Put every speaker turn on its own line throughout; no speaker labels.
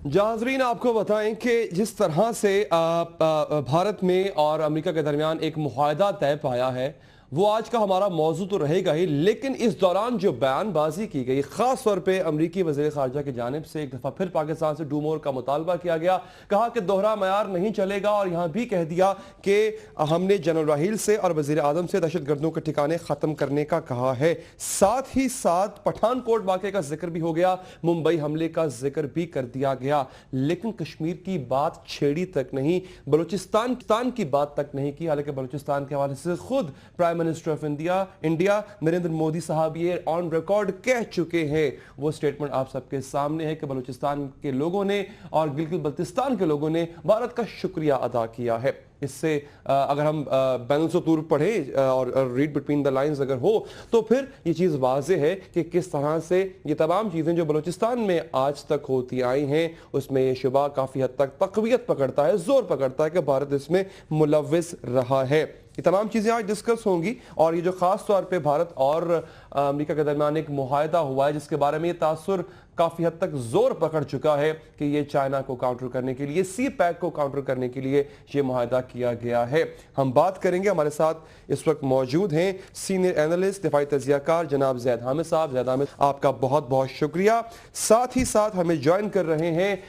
नाज़रीन, आपको बताएं कि जिस तरह से भारत में और अमेरिका के दरमियान एक मुआहदा तय पाया है, वो आज का हमारा मौजू तो रहेगा ही, लेकिन इस दौरान जो बयानबाजी की गई, ख़ास तौर पे अमरीकी वज़ीर ख़ारजा की जानिब से एक दफ़ा फिर पाकिस्तान से डू मोर का मुतालबा किया गया। कहा कि दोहरा मयार नहीं चलेगा, और यहाँ भी कह दिया कि हमने जनरल राहील से और वज़ीर आज़म से दहशत गर्दों के ठिकाने ख़त्म करने का कहा है। साथ ही साथ पठानकोट वाक़े का जिक्र भी हो गया, मुंबई हमले का जिक्र भी कर दिया गया, लेकिन कश्मीर की बात छेड़ी तक नहीं, बलूचिस्तान की बात तक नहीं की। हालांकि बलूचिस्तान के हवाले से खुद prime minister of India Narendra Modi साहब ये ऑन रिकॉर्ड कह चुके हैं। वो स्टेटमेंट आप सबके सामने है कि बलूचिस्तान के लोगों ने और गिलगित बल्तिस्तान के लोगों ने भारत का शुक्रिया अदा किया है। इससे अगर हम बैन सतूर पढ़ें और रीड बिटवीन द लाइंस अगर हो, तो फिर ये चीज़ वाज़े है कि किस तरह से ये तमाम चीज़ें जो बलूचिस्तान में आज तक होती आई हैं, उसमें ये शुबा काफ़ी हद तक तक़वियत पकड़ता है, जोर पकड़ता है कि भारत इसमें मुलव्विस रहा है। ये तमाम चीज़ें आज डिस्कस होंगी, और ये जो ख़ास तौर पे भारत और अमेरिका के दरमियान एक मुआहदा हुआ है, जिसके बारे में ये तासुर काफ़ी हद तक जोर पकड़ चुका है कि ये चाइना को काउंटर करने के लिए, सी पैक को काउंटर करने के लिए ये मुआहदा किया गया है। हम बात करेंगे, हमारे साथ इस वक्त मौजूद हैं सीनियर एनालिस्ट दिफाई तजियाकार जनाब ज़ैद हामिद साहब। ज़ैद हामिद, आपका बहुत बहुत शुक्रिया। साथ ही साथ हमें ज्वाइन कर रहे हैं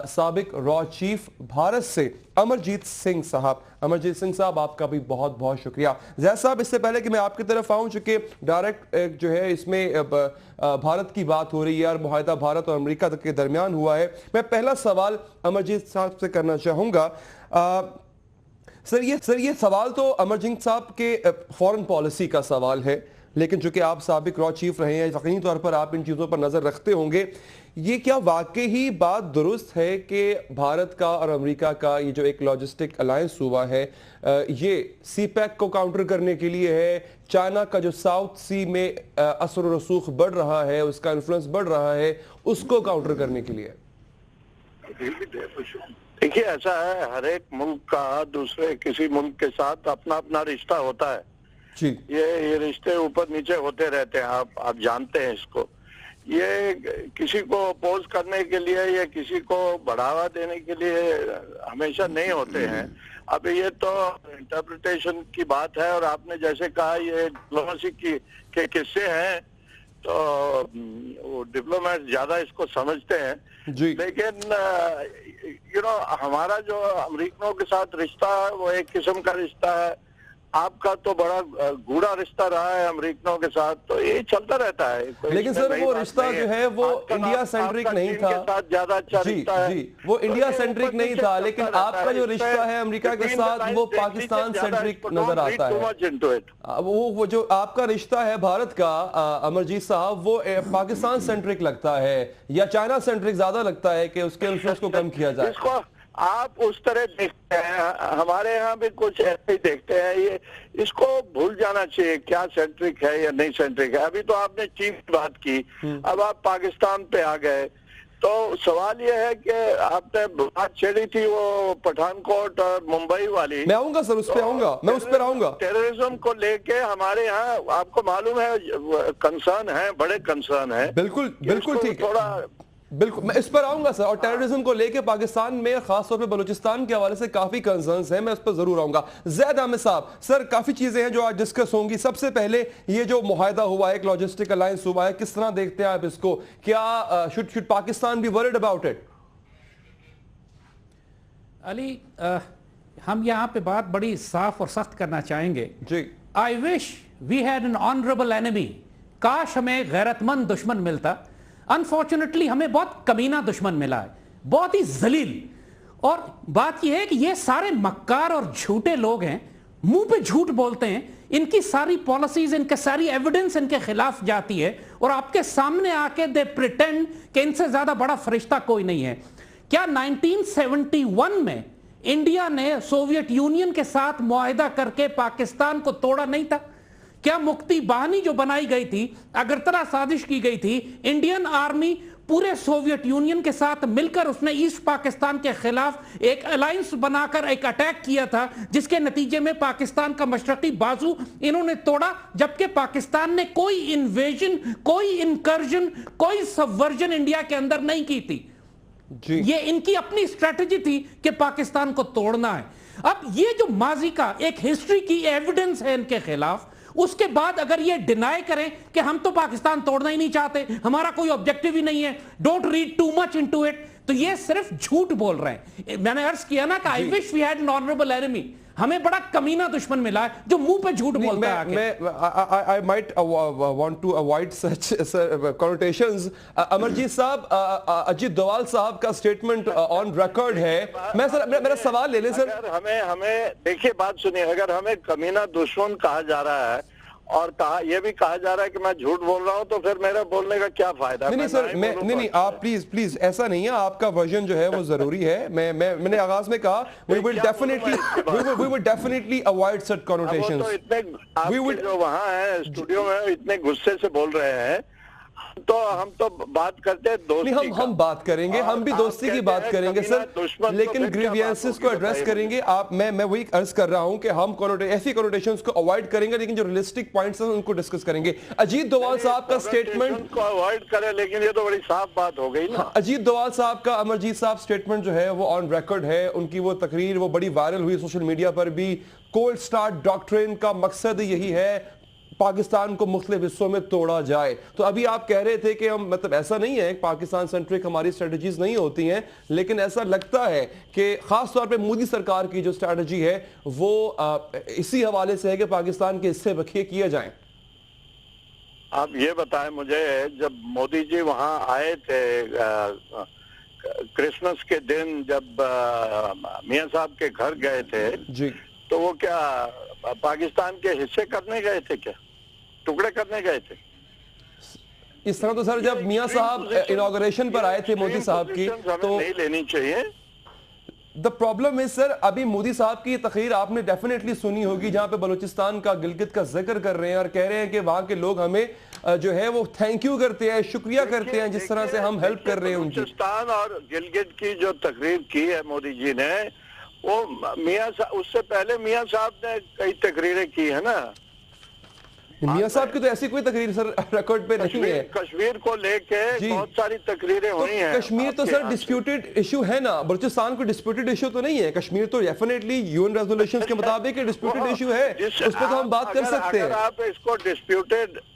साबिक रॉ चीफ भारत से अमरजीत सिंह साहब। अमरजीत सिंह साहब, आपका भी बहुत बहुत शुक्रिया। ज़ैद साहब, इससे पहले कि मैं आपकी तरफ आऊं, चूंकि डायरेक्ट जो है इसमें भारत की बात हो रही है और मुआहदा भारत और अमेरिका के दरमियान हुआ है, मैं पहला सवाल अमरजीत साहब से करना चाहूंगा। सर ये सवाल तो अमरजीत साहब के फॉरेन पॉलिसी का सवाल है, लेकिन चूंकि आप साबिक रॉ चीफ रहे हैं, यकीनी तौर पर आप इन चीज़ों पर नज़र रखते होंगे। ये क्या वाकई ही बात दुरुस्त है कि भारत का और अमेरिका का ये जो एक लॉजिस्टिक अलायंस हुआ है, ये सी पैक को काउंटर करने के लिए है? चाइना का जो साउथ सी में असर और रसूख बढ़ रहा है, उसका इन्फ्लुएंस बढ़ रहा है, उसको काउंटर करने के लिए?
देखिए, ऐसा है, हर एक मुल्क का दूसरे किसी मुल्क के साथ अपना अपना रिश्ता होता है
जी।
ये रिश्ते ऊपर नीचे होते रहते हैं, आप जानते हैं इसको। ये किसी को अपोज करने के लिए या किसी को बढ़ावा देने के लिए हमेशा नहीं होते हैं। अब ये तो इंटरप्रिटेशन की बात है, और आपने जैसे कहा ये डिप्लोमेसी के किस्से हैं, तो वो डिप्लोमेट ज्यादा इसको समझते हैं
जी।
लेकिन हमारा जो अमेरिकनों के साथ रिश्ता है वो एक किस्म का रिश्ता है। आपका तो बड़ा गूढ़ा रिश्ता रहा है अमेरिकनों के साथ, तो ये चलता रहता है।
लेकिन सर वो रिश्ता जो है वो इंडिया सेंट्रिक नहीं था।
साथ ज्यादा अच्छा रिश्ता है
जी, वो इंडिया सेंट्रिक नहीं था, लेकिन आपका जो रिश्ता है अमेरिका के साथ वो पाकिस्तान सेंट्रिक नजर आता है। वो जो आपका रिश्ता है भारत का अमरजीत साहब, वो पाकिस्तान सेंट्रिक लगता है या चाइना सेंट्रिक ज्यादा लगता है कि उसके इन्फ्लुएंस को कम किया जाए?
आप उस तरह देखते हैं, हमारे यहाँ भी कुछ ऐसे ही देखते हैं। ये इसको भूल जाना चाहिए क्या सेंट्रिक है या नहीं सेंट्रिक है। अभी तो आपने चीन की बात की, अब आप पाकिस्तान पे आ गए, तो सवाल ये है कि आपने बात छेड़ी थी वो पठानकोट और मुंबई वाली।
मैं आऊंगा सर, उस पे आऊंगा, मैं उस पर आऊंगा।
टेररिज्म को लेके हमारे यहाँ आपको मालूम है कंसर्न है, बड़े कंसर्न है।
बिल्कुल बिल्कुल ठीक है,
थोड़ा
बिल्कुल मैं इस पर आऊंगा सर। और टेररिज्म को लेके पाकिस्तान में खासतौर पे बलूचिस्तान के हवाले से काफी कंसर्न्स हैं, मैं उस पर जरूर आऊंगा। ज़ैद हामिद साहब, सर काफी चीजें हैं जो आज डिस्कस होंगी। सबसे पहले ये जो मुआहदा हुआ है, एक लॉजिस्टिक अलायंस हुआ है, किस तरह देखते हैं आप इसको? क्या should Pakistan be worried about it?
Ali, हम यहाँ पे बात बड़ी साफ और सख्त करना चाहेंगे जी। I wish we had an honourable enemy. काश हमें गैरतमंद दुश्मन मिलता। अनफॉर्चुनेटली हमें बहुत कमीना दुश्मन मिला है, बहुत ही जलील। और बात यह है कि ये सारे मक्कार और झूठे लोग हैं, मुंह पे झूठ बोलते हैं, इनकी सारी पॉलिसीज, इनके सारी एविडेंस इनके खिलाफ जाती है, और आपके सामने आके दे प्रिटेंड कि इनसे ज्यादा बड़ा फरिश्ता कोई नहीं है। क्या 1971 में इंडिया ने सोवियत यूनियन के साथ मुआहदा करके पाकिस्तान को तोड़ा नहीं था? क्या मुक्ति बाहिनी जो बनाई गई थी, अगरतला साजिश की गई थी, इंडियन आर्मी पूरे सोवियत यूनियन के साथ मिलकर उसने ईस्ट पाकिस्तान के खिलाफ एक अलायंस बनाकर एक अटैक किया था, जिसके नतीजे में पाकिस्तान का मशरकी बाजू इन्होंने तोड़ा, जबकि पाकिस्तान ने कोई इन्वेजन, कोई इनकर्जन, कोई सबवर्जन इंडिया के अंदर नहीं की थी। یہ ان کی اپنی اسٹریٹجی تھی کہ پاکستان کو توڑنا ہے. اب یہ جو ماضی کا ایک ہسٹری کی ایویڈنس ہے ان کے خلاف, اس کے بعد اگر یہ ڈینائی کریں کہ ہم تو پاکستان توڑنا ہی نہیں چاہتے, ہمارا کوئی آبجیکٹیو ہی نہیں ہے, don't read too much into it, تو یہ صرف جھوٹ بول رہے ہیں. میں نے عرض کیا نا کہ I wish we had an honourable enemy, ہمیں بڑا کمینہ دشمن ملا ہے جو منہ پہ جھوٹ بولتا ہے.
I might want to avoid such connotations. Amarjeet صاحب, اجیت دوال صاحب کا سٹیٹمنٹ آن ریکارڈ ہے. میں سر میرا سوال لے لیں سر.
اگر ہمیں دیکھیے بات سنیے, اگر ہمیں کمینہ دشمن کہا جا رہا ہے اور یہ بھی کہا جا رہا ہے کہ میں جھوٹ بول رہا ہوں, تو پھر میرے بولنے کا کیا فائدہ؟
نہیں سر, نہیں آپ پلیز ایسا نہیں ہے, آپ کا ورژن جو ہے وہ ضروری ہے. میں نے آغاز میں کہا we will definitely avoid such connotations.
جو وہاں ہیں اسٹوڈیو میں اتنے غصے سے بول رہے ہیں, تو ہم تو بات کرتے ہیں دوستی کا.
ہم بات کریں گے, ہم بھی دوستی کی بات کریں گے سر, لیکن گریوینسز کو ایڈریس کریں گے. میں وہی عرض کر رہا ہوں کہ ہم ایسی کنوٹیشنز کو اوائڈ کریں گے, لیکن جو ریئلسٹک پوائنٹس ہیں ان کو ڈسکس کریں گے. اجیت دوال صاحب کا سٹیٹمنٹ
کو اوائڈ کریں, لیکن یہ تو بڑی صاف بات ہو گئی نا.
اجیت دوال صاحب کا امرجیت صاحب سٹیٹمنٹ جو ہے وہ آن ریکارڈ ہے. ان کی وہ تقریر وہ بڑی وائرل ہوئی سوشل میڈیا پر بھی. کولڈ سٹارٹ ڈاکٹرین کا مقصد یہی ہے پاکستان کو مختلف حصوں میں توڑا جائے. تو ابھی آپ کہہ رہے تھے کہ ہم مطلب ایسا نہیں ہے, پاکستان سنٹرک ہماری اسٹریٹجیز نہیں ہوتی ہیں, لیکن ایسا لگتا ہے کہ خاص طور پہ مودی سرکار کی جو اسٹریٹجی ہے وہ اسی حوالے سے ہے کہ پاکستان کے حصے بکھیے کیے جائیں.
آپ یہ بتائیں مجھے, جب مودی جی وہاں آئے تھے کرسمس کے دن, جب میاں صاحب کے گھر گئے تھے,
جی,
تو وہ کیا پاکستان کے حصے کرنے گئے تھے, کیا ٹکڑے کرنے گئے تھے؟
اس طرح تو سر جب میاں صاحب انوگریشن پر آئے تھے مودی صاحب کی, تو
نہیں لینی چاہیے.
the problem is سر, ابھی مودی صاحب کی تقریر آپ نے ڈیفینیٹلی سنی ہوگی جہاں پہ بلوچستان کا, گلگت کا ذکر کر رہے ہیں اور کہہ رہے ہیں کہ وہاں کے لوگ ہمیں جو ہے وہ تھینک یو کرتے ہیں, شکریہ کرتے ہیں جس طرح سے ہم ہیلپ کر رہے ہیں ان کی.
بلوچستان اور گلگت کی جو تقریر کی ہے مودی جی نے, وہ میاں صاحب, اس سے پہلے میاں صاحب نے کئی تقریریں کی ہے نا.
میاں صاحب کی تو ایسی کوئی تقریر سر ریکارڈ پہ نہیں ہے.
کشمیر کو لے کے بہت ساری تقریریں ہوئی ہیں.
کشمیر تو سر ڈسپیوٹڈ ایشو ہے نا, بلوچستان کو ڈسپیوٹڈ ایشو تو نہیں ہے. کشمیر تو ڈیفینیٹلی یون ریزولوشنز کے مطابق ڈسپیوٹڈ ایشو ہے, اس پہ تو ہم بات کر سکتے ہیں.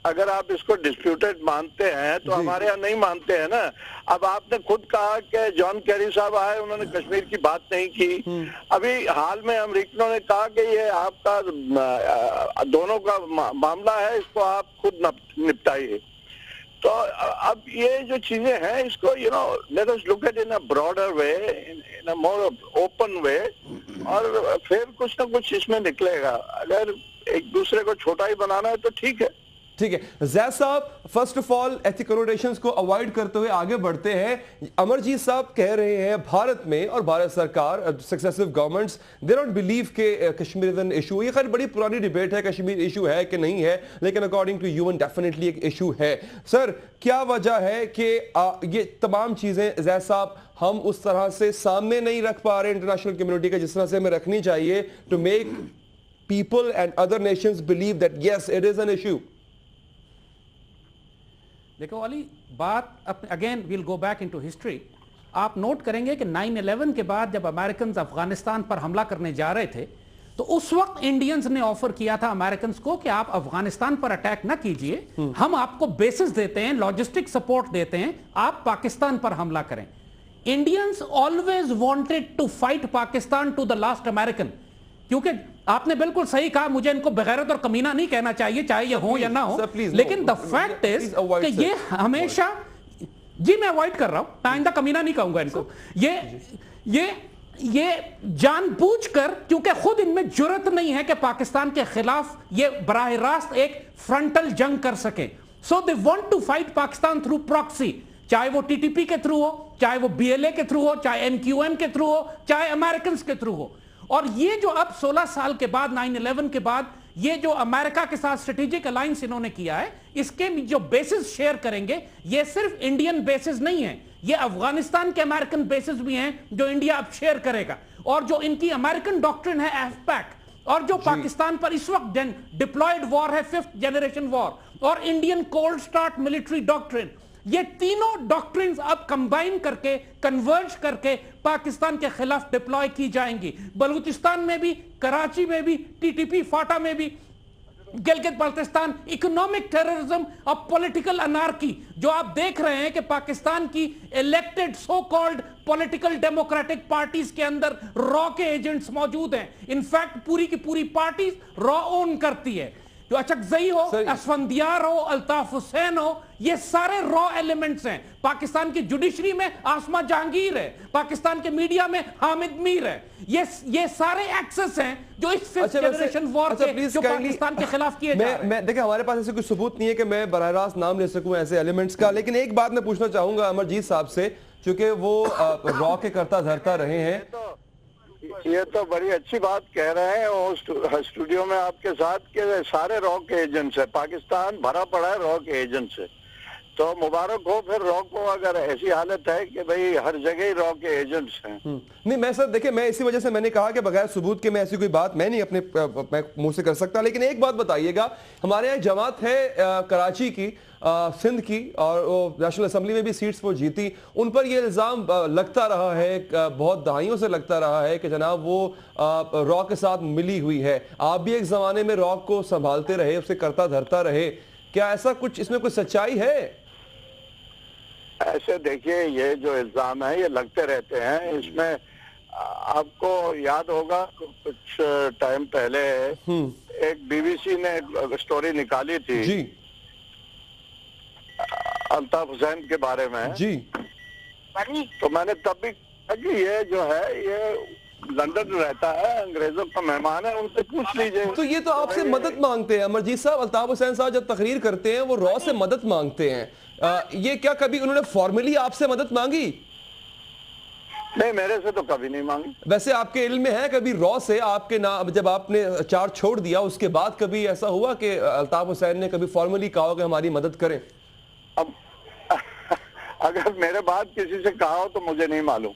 اگر آپ اس کو ڈسپیوٹڈ مانتے ہیں تو ہمارے یہاں نہیں مانتے ہیں نا. اب آپ نے خود کہا کہ جان کیری صاحب آئے, انہوں نے کشمیر کی بات نہیں کی. ابھی حال میں امریکنوں نے کہا کہ یہ آپ کا دونوں کا معاملہ ہے, اس کو آپ خود نپٹائیے. تو اب یہ جو چیزیں ہیں اس کو let us look at in a broader way, in a more open way, اور پھر کچھ نہ کچھ اس میں نکلے گا. اگر ایک دوسرے کو چھوٹا ہی بنانا ہے تو ٹھیک ہے.
ٹھیک ہے زید صاحب, فرسٹ آف آل ایتھک کنوٹیشنز کو اوائڈ کرتے ہوئے آگے بڑھتے ہیں. امرجیت صاحب کہہ رہے ہیں بھارت میں اور بھارت سرکار successive governments they don't believe کہ کشمیر از این ایشو. یہ خیر بڑی پرانی ڈیبیٹ ہے, کشمیر ایشو ہے کہ نہیں ہے, لیکن اکارڈنگ ٹو یو ڈیفینیٹلی ایک ایشو ہے. سر کیا وجہ ہے کہ یہ تمام چیزیں زید صاحب ہم اس طرح سے سامنے نہیں رکھ پا رہے انٹرنیشنل کمیونٹی کا جس طرح سے ہمیں رکھنی چاہیے to make people and other nations believe that yes it is an issue?
دیکھو والی بات, again we'll go back into history. آپ نوٹ کریں گے کہ 9/11 کے بعد جب امریکنز افغانستان پر حملہ کرنے جا رہے تھے تو اس وقت انڈینز نے آفر کیا تھا امریکنز کو کہ آپ افغانستان پر اٹیک نہ کیجئے, ہم آپ کو بیسز دیتے ہیں, لاجسٹک سپورٹ دیتے ہیں, آپ پاکستان پر حملہ کریں. Indians always wanted to fight Pakistan to the last American. کیونکہ آپ نے بالکل صحیح کہا, مجھے ان کو بغیرت اور کمینہ نہیں کہنا چاہیے, چاہے یہ ہوں یا نہ ہو, لیکن the fact is کہ یہ ہمیشہ, جی میں اوائڈ کر رہا ہوں, آئندہ کمینہ نہیں کہوں گا ان کو. یہ جان بوجھ کر, کیونکہ خود ان میں جرت نہیں ہے کہ پاکستان کے خلاف یہ براہ راست ایک فرنٹل جنگ کر سکیں. So they want to fight Pakistan through proxy, چاہے وہ ٹی ٹی پی کے تھرو ہو, چاہے وہ بی ایل اے کے تھرو ہو, چاہے این کیو ایم کے تھرو ہو, چاہے امریکنز کے تھرو ہو. اور یہ جو اب 16 سال کے بعد 9/11 کے بعد یہ جو امریکہ کے ساتھ اسٹریٹجک الائنس انہوں نے کیا ہے, اس کے جو بیسز شیئر کریں گے یہ صرف انڈین بیسز نہیں ہیں, یہ افغانستان کے امریکن بیسز بھی ہیں جو انڈیا اب شیئر کرے گا. اور جو ان کی امریکن ڈاکٹرن ہے ایف پیک, اور جو پاکستان پر اس وقت ڈپلائیڈ وار ہے 5th جنریشن وار, اور انڈین کولڈ سٹارٹ ملٹری ڈاکٹرن, یہ تینوں ڈاکٹرنز اب کمبائن کر کے کنورج کر کے پاکستان کے خلاف ڈپلوائے کی جائیں گی. بلوچستان میں بھی, کراچی میں بھی, ٹی ٹی پی فاٹا میں بھی, گلگت بلتستان, اکنامک ٹیررزم اور پولیٹیکل انارکی جو آپ دیکھ رہے ہیں کہ پاکستان کی elected so called political democratic parties کے اندر را کے ایجنٹس موجود ہیں. انفیکٹ پوری کی پوری پارٹیز را اون کرتی ہے. جو اچکزئی ہو, اسفندیار ہو, الطاف حسین ہو, یہ سارے را ایلیمنٹس ہیں. پاکستان کی جوڈیشری میں آسما جہانگیر ہے, پاکستان کے میڈیا میں حامد میر ہے. یہ سارے ایکسس ہیں جو اس ففتھ جنریشن وار کے جو پاکستان کے خلاف کیے جا رہے ہیں.
دیکھیں ہمارے پاس ایسے کوئی ثبوت نہیں ہے کہ میں براہ راست نام لے سکوں ایسے ایلیمنٹس کا, لیکن ایک بات میں پوچھنا چاہوں گا امرجیت صاحب سے, چونکہ وہ را کے کرتا دھرتا رہے ہیں.
یہ تو بڑی اچھی بات کہہ رہے ہیں اسٹوڈیو میں آپ کے ساتھ کہ سارے را کے ایجنٹس ہیں. پاکستان بھرا پڑا ہے را کے ایجنٹ سے, تو مبارک ہو پھر را کو. اگر ایسی حالت ہے کہ بھئی ہر جگہ ہی را کے ایجنٹس ہیں.
نہیں میں سر دیکھیں, میں اسی وجہ سے میں نے کہا کہ بغیر ثبوت کے میں ایسی کوئی بات میں نہیں اپنے منہ سے کر سکتا. لیکن ایک بات بتائیے گا, ہمارے یہاں جماعت ہے کراچی کی, سندھ کی, اور وہ نیشنل اسمبلی میں بھی سیٹس وہ جیتی. ان پر یہ الزام لگتا رہا ہے, بہت دہائیوں سے لگتا رہا ہے کہ جناب وہ را کے ساتھ ملی ہوئی ہے. آپ بھی ایک زمانے میں را کو سنبھالتے رہے, اسے کرتا دھرتا رہے. کیا ایسا کچھ اس میں کوئی سچائی ہے؟
ایسے دیکھیے یہ جو الزام ہے یہ لگتے رہتے ہیں. اس میں آپ کو یاد ہوگا کچھ ٹائم پہلے ایک بی بی سی نے سٹوری نکالی تھی
جی
الطاف حسین کے بارے میں
جی,
تو میں نے تب بھی کہا کہ یہ جو ہے یہ لندن رہتا ہے, انگریزوں کا مہمان ہے, ان سے پوچھ لیجئے.
تو یہ تو آپ سے مدد مانگتے ہیں امرجیت صاحب. الطاف حسین صاحب جب تقریر کرتے ہیں وہ را سے مدد مانگتے ہیں. یہ کیا کبھی انہوں نے فارملی آپ سے مدد مانگی؟
نہیں, میرے سے تو کبھی نہیں مانگی.
ویسے آپ کے علم میں ہے کبھی را سے آپ کے نام جب آپ نے چارج چھوڑ دیا اس کے بعد کبھی ایسا ہوا کہ الطاف حسین نے کبھی فارملی کہا کہ ہماری مدد کریں؟
اب اگر میرے بعد کسی سے کہا ہو تو مجھے نہیں معلوم.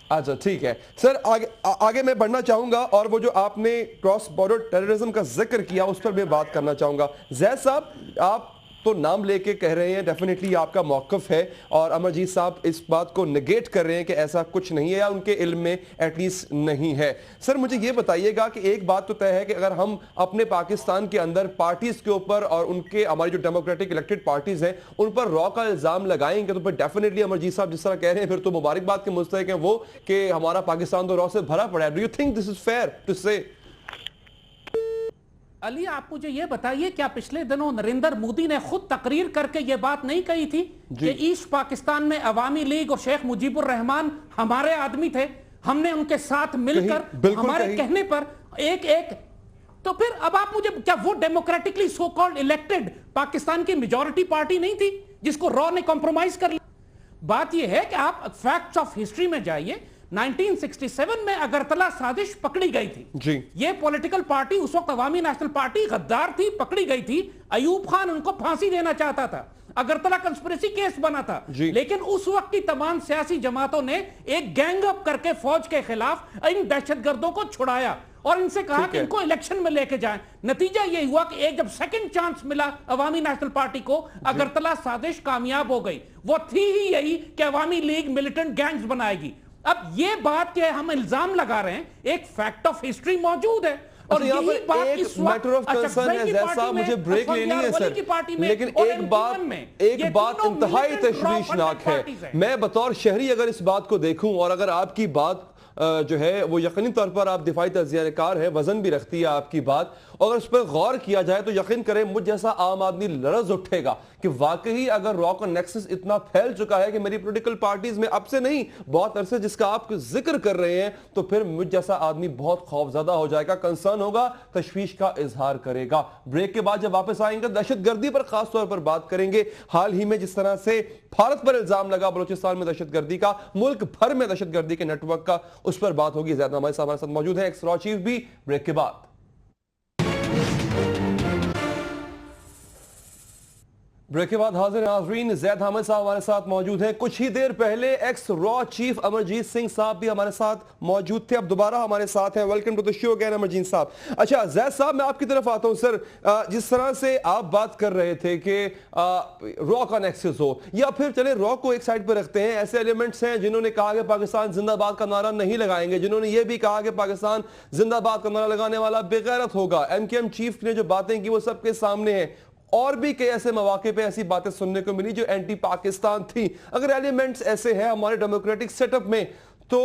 اچھا ٹھیک ہے سر, آگے میں بڑھنا چاہوں گا, اور وہ جو آپ نے کراس بارڈر ٹیررزم کا ذکر کیا اس پر میں بات کرنا چاہوں گا. زید صاحب آپ تو نام لے کے کہہ رہے ہیں, ڈیفینیٹلی آپ کا موقف ہے, اور امرجیت صاحب اس بات کو نگیٹ کر رہے ہیں کہ ایسا کچھ نہیں ہے یا ان کے علم میں ایٹ لیسٹ نہیں ہے. سر مجھے یہ بتائیے گا کہ ایک بات تو طے ہے کہ اگر ہم اپنے پاکستان کے اندر پارٹیز کے اوپر اور ان کے ہماری جو ڈیموکریٹک الیکٹڈ پارٹیز ہیں ان پر را کا الزام لگائیں گے تو پھر ڈیفینیٹلی امرجیت صاحب جس طرح کہہ رہے ہیں پھر تو مبارکباد کے مستحق ہیں وہ کہ ہمارا پاکستان تو را سے بھرا پڑا ہے. Do you think this is fair to say?
Ali آپ مجھے یہ بتائیے کیا پچھلے دنوں نریندر مودی نے خود تقریر کر کے یہ بات نہیں کہی تھی کہ ایسٹ پاکستان میں عوامی لیگ اور شیخ مجیب الرحمان ہمارے آدمی تھے, ہم نے ان کے ساتھ مل کر ہمارے کہنے پر ایک تو پھر اب آپ مجھے کیا وہ democratically so called elected Pakistan کی میجورٹی پارٹی نہیں تھی جس کو را نے کمپرومائز کر لیا؟ بات یہ ہے کہ آپ فیکٹس آف ہسٹری میں جائیے. 1967 میں اگرتلہ سازش پکڑی گئی تھی
جی,
یہ پولیٹیکل پارٹی اس وقت عوامی نیشنل پارٹی غدار تھی, پکڑی گئی تھی. ایوب خان ان کو پھانسی دینا چاہتا تھا, اگرتلہ کنسپریسی کیس بنا تھا, لیکن اس وقت کی تمام سیاسی جماعتوں نے ایک گینگ اپ کر کے فوج کے خلاف ان دہشت گردوں کو چھڑایا اور ان سے کہا کہ ان کو الیکشن میں لے کے جائیں. نتیجہ یہ ہوا کہ ایک جب سیکنڈ چانس ملا عوامی نیشنل پارٹی کو, اگرتلہ سازش کامیاب ہو گئی. وہ تھی ہی یہی کہ عوامی لیگ ملیٹنٹ گینگز بنائے گی. اب یہ بات کہ ہم الزام لگا رہے ہیں, ایک فیکٹ آف ہسٹری موجود ہے, اور یہی بات اس وقت
میٹر آف کنسرن ہے. جیسا مجھے بریک لینی ہے سر, لیکن ایک بات انتہائی تشویشناک ہے. میں بطور شہری اگر اس بات کو دیکھوں اور اگر آپ کی بات جو ہے وہ یقینی طور پر آپ دفاعی تجزیہ کار ہے, وزن بھی رکھتی ہے آپ کی بات, اگر اس پر غور کیا جائے تو یقین کریں مجھ جیسا عام آدمی لرز اٹھے گا کہ واقعی اگر را کا نیکسس اتنا پھیل چکا ہے کہ میری پولیٹیکل پارٹیز میں اب سے نہیں بہت عرصے جس کا آپ ذکر کر رہے ہیں, تو پھر مجھ جیسا آدمی بہت خوفزدہ ہو جائے گا, کنسرن ہوگا, تشویش کا اظہار کرے گا. بریک کے بعد جب واپس آئیں گے دہشت گردی پر خاص طور پر بات کریں گے. حال ہی میں جس طرح سے بھارت پر الزام لگا بلوچستان میں دہشت گردی کا, ملک بھر میں دہشت گردی کے نیٹ ورک کا, اس پر بات ہوگی. زیادہ ہمارے ساتھ موجود ہیں ایکس را چیف بھی. بریک کے بعد ब्रेक के बाद हाजिर नाजरीन, जैद हामिद साहब हमारे साथ मौजूद हैं। कुछ ही देर पहले x raw chief Amarjeet Singh साहब भी हमारे साथ मौजूद थे, अब दोबारा हमारे साथ हैं। Welcome to the show again Amarjeet साहब। अच्छा जैद साहब, मैं आपकी तरफ आता हूं। सर, जिस तरह से आप बात कर रहे थे कि रॉ का नेक्सस हो, या फिर चले रॉ को एक साइड पर रखते हैं, ऐसे एलिमेंट्स हैं जिन्होंने कहा कि पाकिस्तान जिंदाबाद का नारा नहीं लगाएंगे, जिन्होंने ये भी कहा कि पाकिस्तान जिंदाबाद का नारा लगाने वाला बेगैरत होगा। एमकेएम चीफ ने जो बातें की वो सबके सामने है, और भी कई ऐसे मौके पे ऐसी बातें सुनने को मिली जो एंटी पाकिस्तान थी। अगर एलिमेंट्स ऐसे हैं हमारे डेमोक्रेटिक सेटअप में, तो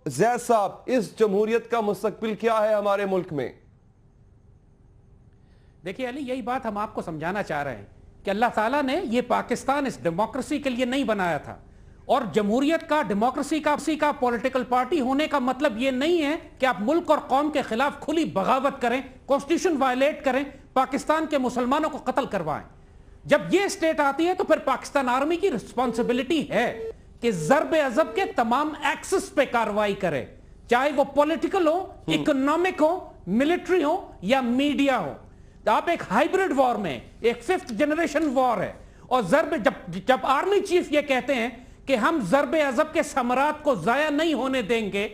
जैद साहब, इस जमहूरियत का मुस्तकबिल क्या है हमारे मुल्क में?
देखिए अली, यही बात हम आपको समझाना चाह रहे हैं कि अल्लाह ताला ने ये पाकिस्तान इस डेमोक्रेसी के लिए नहीं बनाया था, और जमहूरियत का, डेमोक्रेसी का पॉलिटिकल पार्टी होने का मतलब ये नहीं है कि आप मुल्क और कौम के खिलाफ खुली बगावत करें, कॉन्स्टिट्यूशन वायलेट करें, पाकिस्तान के मुसलमानों को कत्ल करवाएं। जब ये स्टेट आती है तो फिर पाकिस्तान आर्मी की रिस्पॉन्सिबिलिटी है कि ज़र्ब अज़ब के तमाम एक्सेस पे कार्रवाई करे, चाहे वो पॉलिटिकल हो, इकोनॉमिक हो, मिलिट्री हो या मीडिया हो। आप एक हाइब्रिड वॉर में, एक 5th जनरेशन वॉर है, और जब आर्मी चीफ ये कहते हैं कि हम ज़र्ब अज़ब के समरात को जाया नहीं होने देंगे,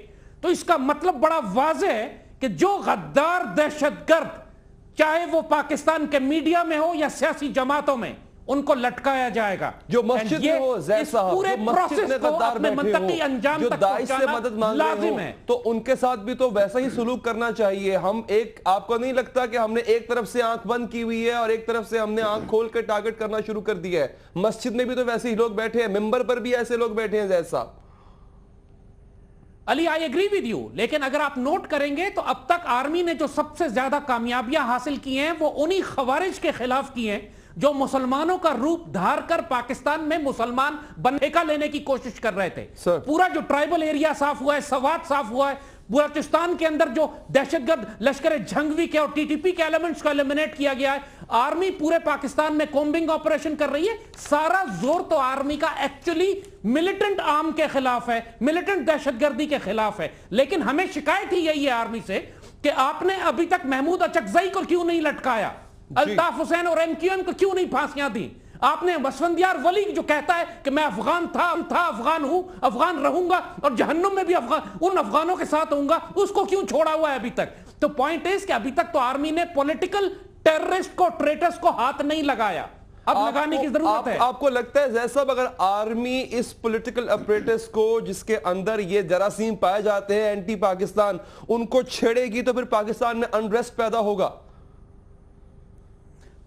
तो इसका मतलब बड़ा वाज़ेह है कि जो गद्दार दहशतगर्द, चाहे वो पाकिस्तान के मीडिया में हो या सियासी जमातों में, उनको लटकाया जाएगा।
जो मस्जिद में हो,
इस पूरे प्रोसेस को अपने मंतकी अंजाम
जो
तक
दाइश से
पहुंचाना
मदद मांग रहे
लाजिम
हो,
है।
तो उनके साथ भी तो वैसा ही सलूक करना चाहिए। हम एक, आपको नहीं लगता कि हमने एक तरफ से आंख बंद की हुई है और एक तरफ से हमने आंख खोल कर टारगेट करना शुरू कर दिया है? मस्जिद में भी तो वैसे ही लोग बैठे हैं, मिंबर पर भी ऐसे लोग बैठे हैं। जैद साहब,
Ali, I agree with you, लेकिन अगर आप नोट करेंगे तो अब तक आर्मी ने जो सबसे ज्यादा कामयाबियां हासिल की हैं वो उन्हीं खवारिज के खिलाफ की हैं जो मुसलमानों का रूप धार कर पाकिस्तान में मुसलमान बनने का लेने की कोशिश कर रहे थे। पूरा जो ट्राइबल एरिया साफ हुआ है, सवात साफ हुआ है, बलूचिस्तान के अंदर जो दहशतगर्द लश्कर जंगवी के और टीटीपी के एलिमेंट्स को एलिमिनेट किया गया है। आर्मी पूरे पाकिस्तान में कॉम्बिंग ऑपरेशन कर रही है। सारा जोर तो आर्मी का एक्चुअली मिलिटेंट आर्म के खिलाफ है, मिलिटेंट दहशतगर्दी के खिलाफ है। लेकिन हमें शिकायत ही यही है आर्मी से कि आपने अभी तक महमूद अचकजई को क्यों नहीं लटकाया, अल्ताफ हुसैन और एमक्यूएम को क्यों नहीं फांसियां दी? आपने वसफंदियार वली जो कहता है कि मैं अफगान था अफगान हूं, अफगान रहूंगा और जहन्नुम में भी उन अफगानों के साथ होऊंगा, उसको क्यों छोड़ा हुआ है अभी तक? तो पॉइंट इज कि अभी तक तो आर्मी ने पॉलिटिकल टेररिस्ट को, ट्रेटर्स को हाथ नहीं लगाया, अब लगाने की जरूरत है।
आपको लगता है जैसा अगर आर्मी इस पॉलिटिकल अपरेटस को, जिसके अंदर ये जरासीम पाए जाते हैं एंटी पाकिस्तान, उनको छेड़ेगी तो फिर पाकिस्तान में अनरेस्ट पैदा होगा?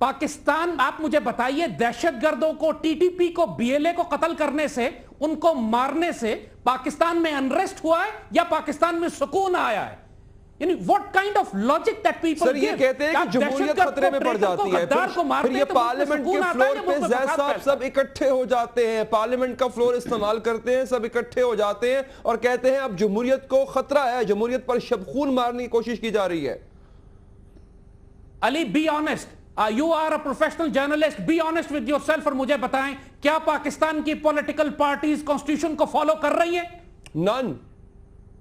पाकिस्तान, आप मुझे बताइए, दहशतगर्दों को, टीटीपी को, बीएलए को कत्ल करने से, उनको मारने से पाकिस्तान में अनरेस्ट हुआ है या पाकिस्तान में सुकून आया है? यानी what kind of logic that people
sir, ये कहते हैं कि जमहूरियत खतरे में पड़ जाती है, फिर ये पार्लियामेंट के फ्लोर पे जैद साहब सब इकट्ठे हो जाते हैं, पार्लियामेंट का फ्लोर इस्तेमाल करते हैं, सब इकट्ठे हो जाते हैं और कहते हैं अब जमहूरियत को खतरा है, जमहूरियत पर शबखून मारने की कोशिश की जा रही है।
Ali, be honest, you are a professional journalist, be honest with yourself और मुझे बताएं, क्या पाकिस्तान की पॉलिटिकल पार्टीज कॉन्स्टिट्यूशन को फॉलो कर रही हैं?
नन।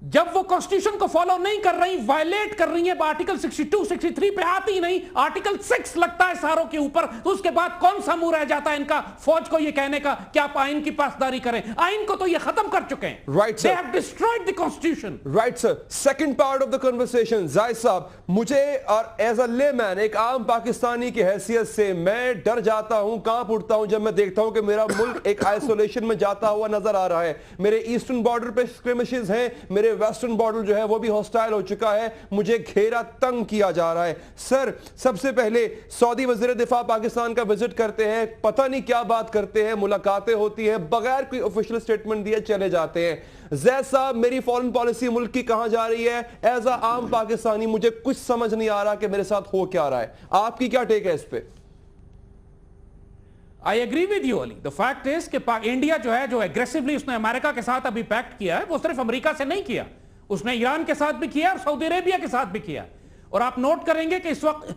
जब वो कॉन्स्टिट्यूशन को फॉलो नहीं कर रही, वायलेट कर रही है, आर्टिकल 62, 63 पे आती नहीं, आर्टिकल 6 लगता है सारों के ऊपर, तो उसके बाद कौन सा मुंह रह जाता है इनका फौज को ये कहने का कि आप आइन की पासदारी करें? आइन को तो ये खत्म कर चुके हैं।
Right sir,
they have destroyed the constitution.
Right sir, second part of the conversation, जायद साहब, मुझे और एज अ लेमैन, एक आम पाकिस्तानी की हैसियत से मैं डर जाता हूं, कांप उठता हूं जब मैं देखता हूं कि मेरा मुल्क एक आइसोलेशन में जाता हुआ नजर आ रहा है। मेरे ईस्टर्न बॉर्डर पे स्क्रिमिशेस हैं, मेरे वेस्टर्न बॉर्डर जो है वो भी हॉस्टाइल हो चुका है, मुझे घेरा तंग किया जा रहा है। सर, सबसे पहले सऊदी वज़ीर दिफा पाकिस्तान का विजिट करते हैं, पता नहीं क्या बात करते हैं, मुलाकातें होती हैं, बगैर कोई ऑफिशियल स्टेटमेंट दिए चले जाते हैं। जैद साहब, मेरी फॉरेन पॉलिसी मुल्क की कहां जा रही है? एज अ आम पाकिस्तानी मुझे कुछ समझ नहीं आ रहा कि मेरे साथ हो क्या रहा है। आपकी क्या टेक है इस पे?
I agree with you Ali. The fact is कि इंडिया जो है, जो एग्रेसिवली उसने अमेरिका के साथ अभी पैक्ट किया है, वो सिर्फ अमेरिका से नहीं किया, उसने ईरान के साथ भी किया और सऊदी अरेबिया के साथ भी किया। और आप नोट करेंगे कि इस वक्त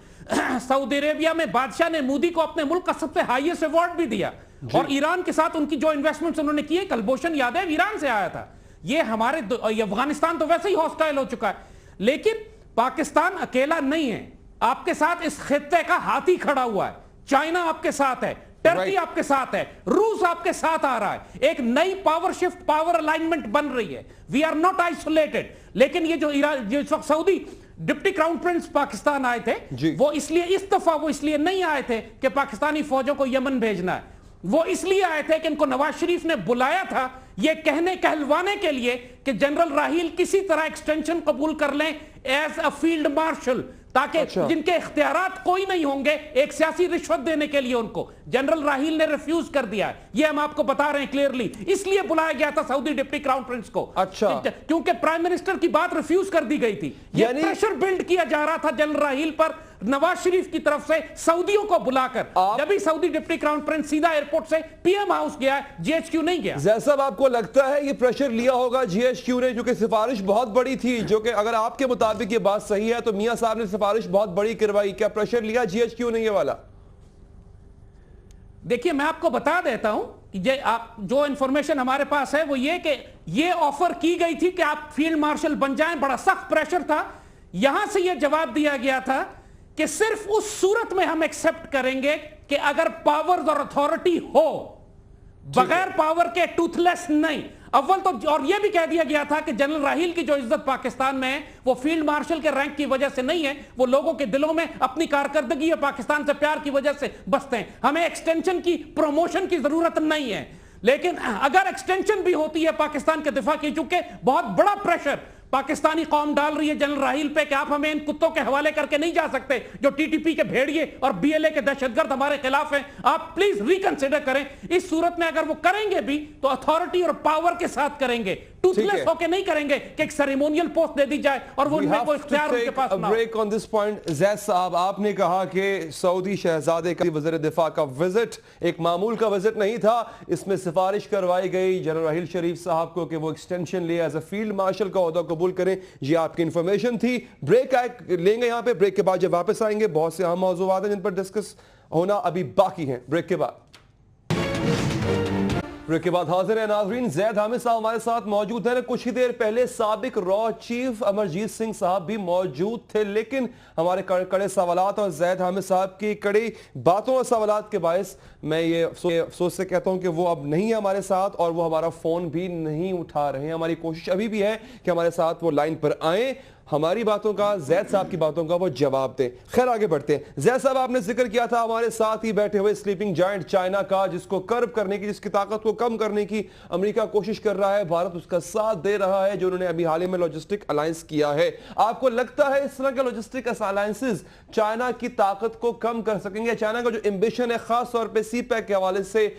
सऊदी अरेबिया में बादशाह ने मोदी को अपने मुल्क का सबसे हाईएस्ट अवार्ड भी दिया, और ईरान के साथ उनकी जो इन्वेस्टमेंट्स उन्होंने किए, कलभूषण यादव ईरान से आया था। ये हमारे अफगानिस्तान तो वैसे ही हॉस्टाइल हो चुका है, लेकिन पाकिस्तान अकेला नहीं है, आपके साथ इस खित्ते का हाथी खड़ा हुआ है। चाइना आपके साथ है, टर्की आपके साथ है, रूस आपके साथ आ रहा है, एक नई पावर शिफ्ट, पावर अलाइनमेंट बन रही है. We are not isolated. लेकिन ये जो इस वक्त Saudi deputy crown prince Pakistan आए थे, वो इसलिए इस दफा वो इसलिए नहीं आए थे कि पाकिस्तानी फौजों को यमन भेजना है. वो इसलिए आए थे कि इनको नवाज शरीफ ने बुलाया था ये कहलवाने के लिए कि जनरल राहील किसी तरह एक्सटेंशन कबूल कर लें एज अ फील्ड मार्शल, ताकि जिनके इख्तियारात कोई नहीं होंगे एक सियासी रिश्वत देने के लिए उनको. जनरल राहील ने रिफ्यूज कर दिया. ये हम आपको बता रहे हैं क्लियरली. इसलिए बुलाया गया था सऊदी डिप्टी क्राउन प्रिंस को.
अच्छा,
क्योंकि प्राइम मिनिस्टर की बात रिफ्यूज कर दी गई थी. ये प्रेशर बिल्ड किया जा रहा था जनरल राहील पर नवाज शरीफ की तरफ से सऊदियों को बुलाकर. जब ही सऊदी डिप्टी क्राउन प्रिंस सीधा एयरपोर्ट से पीएम हाउस गया, जीएचक्यू नहीं गया.
जैसा आपको लगता है ये प्रेशर लिया होगा जीएचक्यू ने, क्योंकि सिफारिश बहुत बड़ी थी, जो कि अगर आपके मुताबिक ये बात सही है तो मियां साहब ने सिफारिश बहुत बड़ी करवाई. क्या प्रेशर लिया जीएचक्यू ने ये वाला?
देखिए, मैं आपको बता देता हूं कि आप जो इंफॉर्मेशन हमारे पास है वो ये कि ये ऑफर की गई थी कि आप फील्ड मार्शल बन जाएं. बड़ा सख्त प्रेशर था. यहां से ये जवाब दिया गया था कि सिर्फ उस सूरत में हम एक्सेप्ट करेंगे कि अगर पावर्स और अथॉरिटी हो, बगैर पावर के टूथलेस नहीं. अव्वल तो और यह भी कह दिया गया था कि जनरल राहील की जो इज्जत पाकिस्तान में है वो फील्ड मार्शल के रैंक की वजह से नहीं है, वो लोगों के दिलों में अपनी कारकर्दगी और पाकिस्तान से प्यार की वजह से बसते हैं. हमें एक्सटेंशन की, प्रमोशन की जरूरत नहीं है. लेकिन अगर एक्सटेंशन भी होती है पाकिस्तान के दिफा की, चूंकि बहुत बड़ा प्रेशर पाकिस्तानी कौम डाल रही है जनरल राहील पे कि आप हमें इन कुत्तों के हवाले करके नहीं जा सकते जो टीटीपी के भेड़िए और बीएलए के दहशतगर्द हमारे खिलाफ हैं, आप प्लीज रिकंसिडर करें. इस सूरत में अगर वो करेंगे भी तो अथॉरिटी और पावर के साथ करेंगे, टूथलेस होके नहीं करेंगे कि एक सेरेमोनियल पोस्ट दे दी जाए और वो उनमें कोई इख्तियार उनके पास ना हो.
Break on this point. Zaid साहब, आपने कहा कि सऊदी शहजादे का वज़ीर दिफा का विजिट एक मामूल का विजिट नहीं था. इसमें सिफारिश करवाई गई जनरल राहील शरीफ साहब को कि वो एक्सटेंशन ले एज अ फील्ड मार्शल का ओहदा कबूल करें. ये आपकी इंफॉर्मेशन थी. ब्रेक लेंगे यहां पे. ब्रेक के बाद जब वापस आएंगे बहुत से अहम मौज़ूआत हैं जिन पर डिस्कस होना अभी बाकी हैं. ब्रेक के बाद हाजिर है नाज़रीन. ज़ैद हामिद साहब हमारे साथ मौजूद हैं. कुछ ही देर पहले साबिक रॉ चीफ अमरजीत सिंह साहब भी मौजूद थे, लेकिन हमारे कड़े सवालात और ज़ैद हामिद साहब की कड़ी बातों और सवालात के बायस मैं ये अफसोस से कहता हूं कि वो अब नहीं है हमारे साथ और वो हमारा फोन भी नहीं उठा रहे हैं. हमारी कोशिश अभी भी है कि हमारे साथ वो लाइन पर आए, हमारी बातों का, ज़ैद साहब की बातों का वो जवाब दें. खैर आगे बढ़ते हैं. ज़ैद साहब, आपने जिक्र किया था हमारे साथ ही बैठे हुए स्लीपिंग जायंट चाइना का, जिसको कर्ब करने की, जिसकी ताकत को कम करने की अमेरिका कोशिश कर रहा है. भारत उसका साथ दे रहा है, जो उन्होंने अभी हाल ही में लॉजिस्टिक अलायंस किया है. आपको लगता है इस तरह के लॉजिस्टिक अलायंसेस चाइना की ताकत को कम कर सकेंगे? चाइना का जो एम्बिशन है खास तौर पर सीपैक के हवाले से,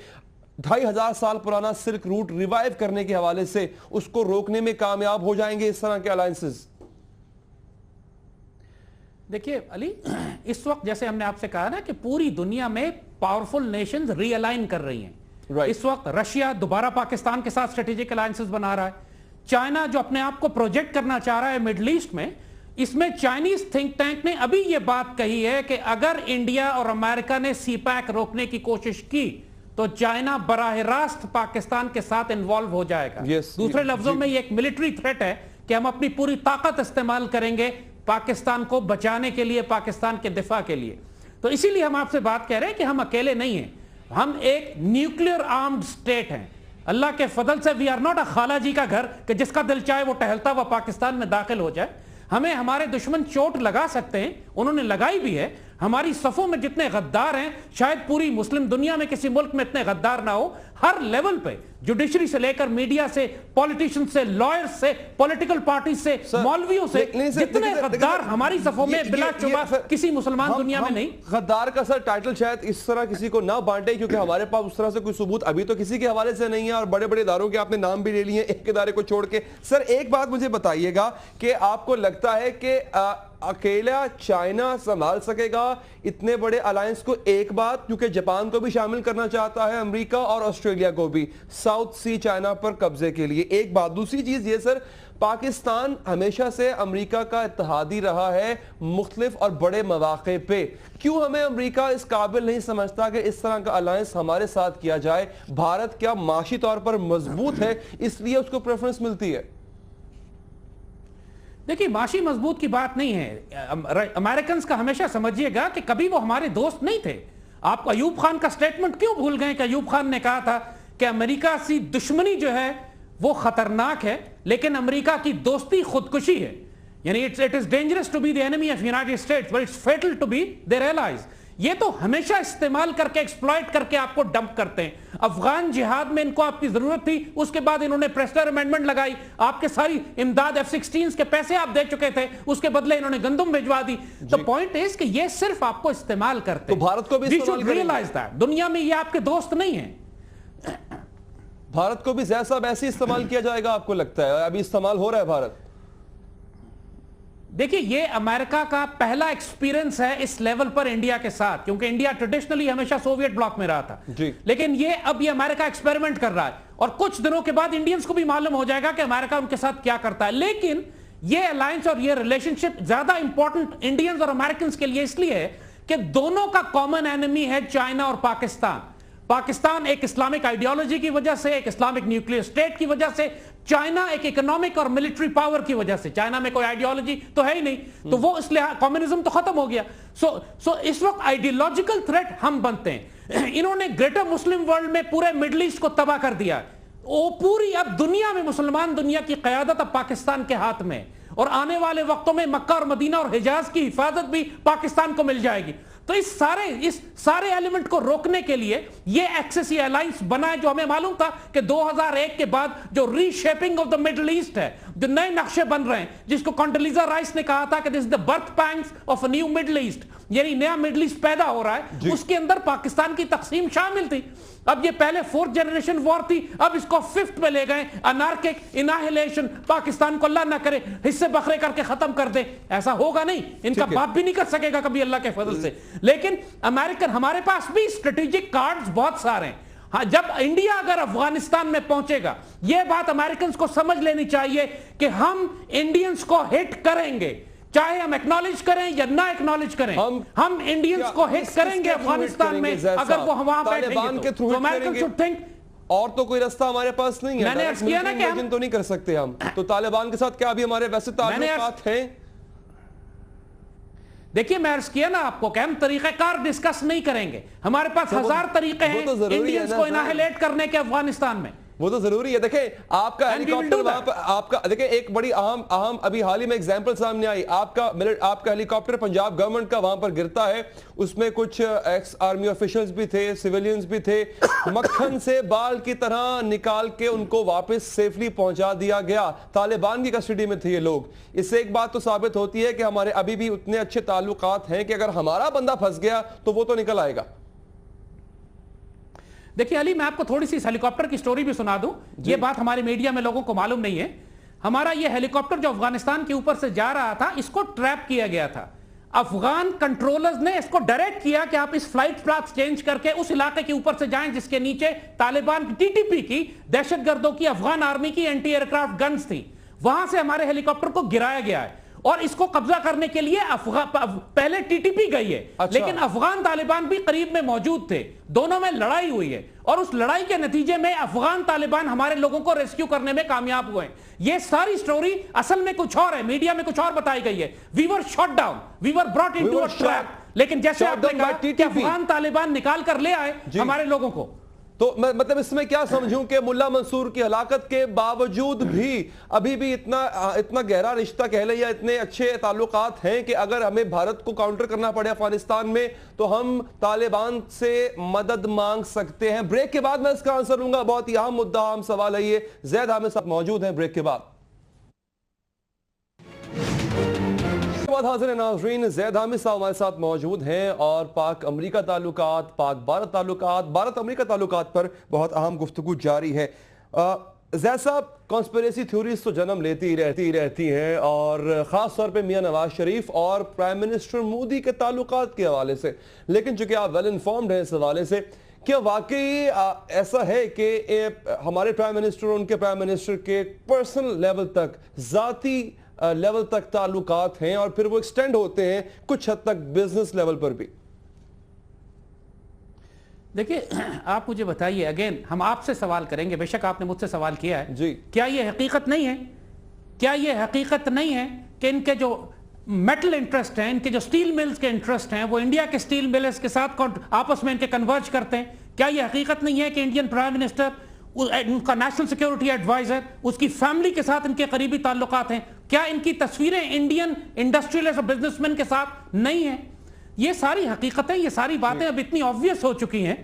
2500 साल पुराना सिल्क रूट रिवाइव करने के हवाले से, उसको रोकने में कामयाब हो जाएंगे इस तरह के अलायंसेस?
देखिए अली, इस वक्त जैसे हमने आपसे कहा ना कि पूरी दुनिया में पावरफुल नेशंस रीअलाइन कर रही हैं. इस वक्त रशिया दोबारा पाकिस्तान के साथ स्ट्रेटेजिक अलायंसेस बना रहा है. चाइना जो अपने आप को प्रोजेक्ट करना चाह रहा है मिडिल ईस्ट में, इसमें चाइनीज थिंक टैंक ने अभी यह बात कही है कि अगर इंडिया और अमेरिका ने सीपैक रोकने की कोशिश की तो चाइना बराह रास्त पाकिस्तान के साथ इन्वॉल्व हो जाएगा. दूसरे लफ्जों में ये एक मिलिट्री थ्रेट है कि हम अपनी पूरी ताकत इस्तेमाल करेंगे पाकिस्तान को बचाने के लिए, पाकिस्तान के दिफा के लिए. तो इसीलिए हम आपसे बात कह रहे हैं कि हम अकेले नहीं हैं, हम एक न्यूक्लियर आर्म्ड स्टेट हैं. अल्लाह के फजल से वी आर नॉट अ खाला जी का घर कि जिसका दिल चाहे वो टहलता हुआ पाकिस्तान में दाखिल हो जाए. हमें हमारे दुश्मन चोट लगा सकते हैं, उन्होंने लगाई भी है. हमारी सफों में जितने गद्दार हैं, शायद पूरी मुस्लिम दुनिया में किसी मुल्क में इतने गद्दार ना हो. हर लेवल पे, जुडिशरी से लेकर मीडिया से, पॉलिटिशियन से, लॉयर्स से, पॉलिटिकल पार्टी से, मौलवियों से, जितने गद्दार हमारी सफों में बिला शुबा किसी मुसलमान दुनिया में नहीं.
गद्दार का सर टाइटल शायद इस तरह किसी को ना बांटे, क्योंकि हमारे पास उस तरह से कोई सबूत अभी तो किसी के हवाले से नहीं है, और बड़े बड़े इदारों के आपने नाम भी ले लिए एक इदारे को छोड़ के. सर एक बात मुझे बताइएगा कि आपको लगता है कि अकेला चाइना संभाल सकेगा इतने बड़े अलायंस को? एक बात, क्योंकि जापान को भी शामिल करना चाहता है अमेरिका और ऑस्ट्रेलिया को भी साउथ सी चाइना पर कब्जे के लिए. एक बात. दूसरी चीज ये सर, पाकिस्तान हमेशा से अमेरिका का इत्तेहादी रहा है मुख्तलिफ और बड़े मौके पे. क्यों हमें अमेरिका इस काबिल नहीं समझता कि इस तरह का अलायंस हमारे साथ किया जाए? भारत क्या माशी तौर पर मजबूत है इसलिए उसको प्रेफरेंस मिलती है?
देखिए, माशी मजबूत की बात नहीं है. अमेरिकन का हमेशा समझिएगा कि कभी वो हमारे दोस्त नहीं थे. آپ ایوب خان کا سٹیٹمنٹ کیوں بھول گئے کہ ایوب خان نے کہا تھا کہ امریکہ سے دشمنی جو ہے وہ خطرناک ہے لیکن امریکہ کی دوستی خودکشی ہے. یعنی it is dangerous to be the enemy of United States but it's fatal to be their allies. یہ تو ہمیشہ استعمال کر کے ایکسپلائٹ کر کے آپ کو ڈمپ کرتے ہیں. افغان جہاد میں ان کو آپ کی ضرورت تھی, اس کے بعد انہوں نے پریسٹر امینڈمنٹ لگائی, آپ کے ساری امداد F-16 کے پیسے آپ دے چکے تھے, اس کے بدلے انہوں نے گندم بھیجوا دی. تو پوائنٹ ہے کہ یہ صرف آپ کو استعمال کرتے ہیں.
تو بھارت کو بھی استعمال کریں,
دنیا میں یہ آپ کے دوست نہیں ہیں.
بھارت کو بھی زید صاحب ایسے استعمال کیا جائے گا آپ کو لگتا ہے؟ ابھی استعمال ہو رہا ہے بھارت.
دیکھیں یہ امریکہ کا پہلا ایکسپیرنس ہے اس لیول پر انڈیا کے ساتھ, کیونکہ انڈیا ٹریڈیشنلی ہمیشہ سوویٹ بلاک میں رہا تھا, لیکن اب یہ امریکہ ایکسپیریمنٹ کر رہا ہے اور کچھ دنوں کے بعد انڈینز کو بھی معلوم ہو جائے گا کہ امریکہ ان کے ساتھ کیا کرتا ہے. لیکن یہ الائنس اور یہ ریلیشن شپ زیادہ امپورٹنٹ انڈینز اور امریکنز کے لیے اس لیے ہے کہ دونوں کا کامن اینمی ہے چائنا اور پاکستان. پاکستان ایک اسلامک آئیڈیالوجی کی وجہ سے, ایک اسلامک نیوکلیئر اسٹیٹ کی وجہ سے, چائنا ایک اکنامک اور ملٹری پاور کی وجہ سے. چائنا میں کوئی آئیڈیالوجی تو ہے ہی نہیں, تو وہ اس لئے کمیونزم تو ختم ہو گیا. سو اس وقت آئیڈیالوجیکل تھریٹ ہم بنتے ہیں. انہوں نے گریٹر مسلم ورلڈ میں پورے مڈل ایسٹ کو تباہ کر دیا. وہ پوری اب دنیا میں مسلمان دنیا کی قیادت اب پاکستان کے ہاتھ میں, اور آنے والے وقتوں میں مکہ اور مدینہ اور حجاز کی حفاظت بھی پاکستان کو مل جائے گی. تو اس سارے ایلیمنٹ کو روکنے کے لیے یہ ایکسس, یہ الائنس بنا ہے, جو ہمیں معلوم تھا کہ 2001 کے بعد جو reshaping of the Middle East ہے, جو نئے نقشے بن رہے ہیں, جس کو کانڈولیزا رائس نے کہا تھا کہ this is the birth pangs of a new Middle East, یعنی نیا مڈل ایسٹ پیدا ہو رہا ہے. اس کے اندر پاکستان کی تقسیم شامل تھی. اب یہ پہلے 4th جنریشن وار تھی, اب اس کو 5th پہ لے گئے, انارکک اناہیلیشن, پاکستان کو اللہ نہ کرے حصے بکھرے کر کے ختم کر دے. ایسا ہوگا نہیں, ان کا باپ بھی نہیں کر سکے گا کبھی اللہ کے فضل سے. لیکن امریکن, ہمارے پاس بھی اسٹریٹجک کارڈز بہت سارے ہیں. ہاں, جب انڈیا اگر افغانستان میں پہنچے گا, یہ بات امریکنز کو سمجھ لینی چاہیے کہ ہم انڈینز کو ہٹ کریں گے, چاہے ہم ایکنالج کریں یا نہ ایکنالج کریں, ہم انڈینز کو ہٹ کریں گے افغانستان میں اگر وہ وہاں بیٹھیں گے. تو امریکن شوڈ تھنک,
اور تو کوئی رستہ ہمارے پاس نہیں ہے.
میں نے عرض کیا نا کہ
ہم تو نہیں کر سکتے ہم. تو طالبان کے ساتھ کیا ابھی ہمارے ویسے تعلقات ہیں؟
دیکھیے میں عرض کیا نا آپ کو کہ ہم طریقہ کار ڈسکس نہیں کریں گے. ہمارے پاس 1000 طریقے ہیں انڈینز کو اناہیلیٹ کرنے کے افغانستان میں.
وہ تو ضروری ہے. دیکھیں آپ کا ہیلی کاپٹر وہاں پر, آپ کا دیکھیں ایک بڑی اہم ابھی حال ہی میں ایگزامپل سامنے آئی. آپ کا ہیلی کاپٹر پنجاب گورنمنٹ کا وہاں پر گرتا ہے, اس میں کچھ ایکس آرمی آفیشلز بھی تھے, سیولینز بھی تھے, مکھن سے بال کی طرح نکال کے ان کو واپس سیفلی پہنچا دیا گیا. طالبان کی کسٹڈی میں تھے یہ لوگ. اس سے ایک بات تو ثابت ہوتی ہے کہ ہمارے ابھی بھی اتنے اچھے تعلقات ہیں کہ اگر ہمارا بندہ پھنس گیا تو وہ تو نکل آئے گا.
دیکھیں علی, میں آپ کو تھوڑی سی ہیلی کاپٹر کی سٹوری بھی سنا دوں. یہ بات ہمارے میڈیا میں لوگوں کو معلوم نہیں ہے. ہمارا یہ ہیلی کاپٹر جو افغانستان کے اوپر سے جا رہا تھا, اس کو ٹریپ کیا گیا تھا. افغان کنٹرولرز نے اس کو ڈائریکٹ کیا کہ آپ اس فلائٹ پلاتس چینج کر کے اس علاقے کے اوپر سے جائیں جس کے نیچے طالبان کی TTP کی, دہشت گردوں کی, افغان آرمی کی اینٹی ایئرکرافٹ گنز تھی. وہاں سے ہمارے ہیلی کاپٹر کو گرایا گیا ہے, اور اس کو قبضہ کرنے کے لیے پہلے TTP گئی ہے, لیکن افغان طالبان بھی قریب میں موجود تھے. دونوں میں لڑائی ہوئی ہے, اور اس لڑائی کے نتیجے میں افغان طالبان ہمارے لوگوں کو ریسکیو کرنے میں کامیاب ہوئے ہیں. یہ ساری سٹوری اصل میں کچھ اور ہے, میڈیا میں کچھ اور بتائی گئی ہے. We were shot down, we were brought into a trap. لیکن جیسے آپ نے کہا کہ افغان طالبان نکال کر لے آئے ہمارے لوگوں کو.
تو مطلب اس میں کیا سمجھوں کہ ملا منصور کی ہلاکت کے باوجود بھی ابھی بھی اتنا گہرا رشتہ کہہ لیں یا اتنے اچھے تعلقات ہیں کہ اگر ہمیں بھارت کو کاؤنٹر کرنا پڑے افغانستان میں تو ہم طالبان سے مدد مانگ سکتے ہیں. بریک کے بعد میں اس کا آنسر لوں گا. بہت ہی اہم مدعا, اہم سوال ہے یہ. زید حامد صاحب موجود ہیں بریک کے بعد. حاضر ناظرین, زید حامد صاحب ہمارے ساتھ موجود ہیں اور پاک امریکہ تعلقات, پاک بھارت تعلقات, بھارت امریکہ تعلقات پر بہت اہم گفتگو جاری ہے. زید صاحب, کانسپیریسی تھیوریز تو جنم لیتی رہتی ہیں, اور خاص طور پہ میاں نواز شریف اور پرائم منسٹر مودی کے تعلقات کے حوالے سے. لیکن چونکہ آپ ویل انفارمڈ ہیں اس حوالے سے, کیا واقعی ایسا ہے کہ ہمارے پرائم منسٹر اور ان کے پرائم منسٹر کے پرسنل لیول تک, ذاتی لیول تک تعلقات ہیں, اور پھر وہ ایکسٹینڈ ہوتے ہیں کچھ حد تک بزنس لیول پر بھی؟
دیکھیں آپ مجھے بتائیے, اگین ہم آپ سے سوال کریں گے, بے شک آپ نے مجھ سے سوال کیا ہے,
جی,
کیا یہ حقیقت نہیں ہے, کیا یہ حقیقت نہیں ہے کہ ان کے جو मेटल इंटरेस्ट हैं, इनके जो स्टील मिल्स के इंटरेस्ट हैं वो इंडिया के स्टील मिल्स के साथ आपस में इनके कन्वर्ज करते हैं। क्या ये हकीकत नहीं है कि इंडियन प्राइम मिनिस्टर, उनका नेशनल सिक्योरिटी एडवाइजर, उसकी फैमिली के साथ इनके करीबी ताल्लुकात हैं? क्या इनकी तस्वीरें इंडियन इंडस्ट्रियलिस्ट और बिजनेसमैन के साथ नहीं है? ये सारी हकीकतें, ये सारी बातें अब इतनी ऑब्वियस हो चुकी हैं।